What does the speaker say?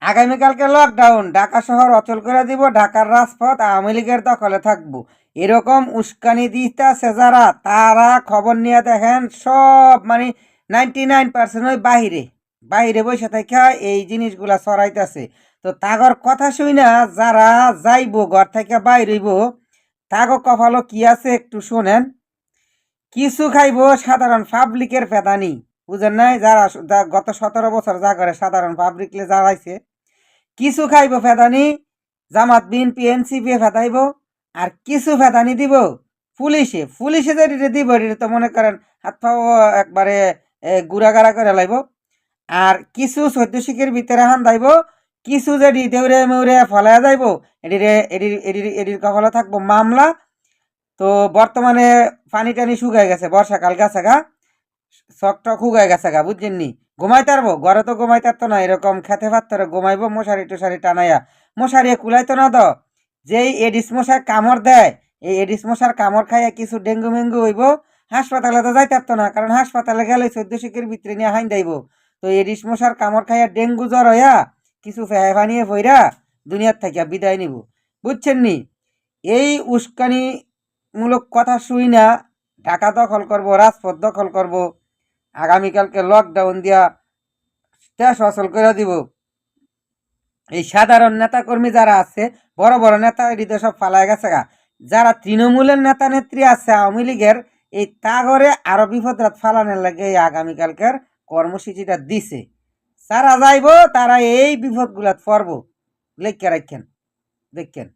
আগামীকালকে লকডাউন, ঢাকা শহর অচল করে দিব, ঢাকার রাজপথ আওয়ামী লীগের দখলে থাকবো, এরকম উস্কানি দিতেছে যারা, তারা খবর নিয়ে দেখেন সব মানে 99% ওই বাহিরে বাহিরে বসে থেকে এই জিনিসগুলা ছড়াইতেছে। তো তাগর কথা শুই না যারা যাইবো ঘর থেকে বাইরেইব, তাগো কপালও কি আছে একটু শোনেন। কিছু খাইবো সাধারণ পাবলিকের ফেদানি, বুঝেন নাই? যারা গত 17 বছর যা করে সাধারণ পাবলিকলে যারাইছে, কিছু খাইব ফেদানি জামাত বিএনপি এনসিপি ফেদাইব, আর কিছু ফেদানি দিব পুলিশে। পুলিশে যে দিব এটা তো মনে করেন হাত পাও একবারে গুড়াগাড়া করে লাইব। আর কিছু সৈদ্যশিকের ভিতরে হান দাইব, কিছু যে দেউরে মেউরে ফলাইয়া যাইব, এটির কপালে থাকবো মামলা। তো বর্তমানে পানি টানি শুকায় গেছে, বর্ষাকাল গেছে গা, চকটক শুকায় গেছে গা, বুঝছেন নি? ঘুমাইতে পারবো ঘরে, তো ঘুমাইতে পারতো না, এরকম খেতে পারতো ঘুমাইবো মশারি টুসারি টানাইয়া। মশারি কুলাইতো না তো, যেই এডিস মশার কামড় দেয়, এই এডিস মশার কামড় খাইয়া কিছু ডেঙ্গু মেঙ্গু হইব, হাসপাতালে তো যাইতে পারতো না, কারণ হাসপাতালে গেলে 14 শিখের ভিতরে নিয়ে হাইন যাইব। তো এডিস মশার কামড় খাইয়া ডেঙ্গু জ্বর হইয়া কিছু ফেহাই ফানিয়ে ফইরা দুনিয়ার থেকে বিদায় নিব, বুঝছেন নি? এই উস্কানিমূলক কথা শুই না ঢাকা দখল করব, রাজপথ দখল করব, আগামীকালকে লকডাউন দিয়া দেশ অচল করে দিব। এই সাধারণ নেতাকর্মী যারা আছে, বড় বড় নেতা এদিকে সব ফালায় গেছে গা, যারা তৃণমূলের নেতা নেত্রী আছে আওয়ামী লীগের, এই তাগরে আরো বিপদ রাত ফালানোর লাগে এই আগামীকালকের কর্মসূচিটা দিছে। যারা যাইব তারা এই বিপদগুলা পড়ব, লেখা রাখেন, দেখেন।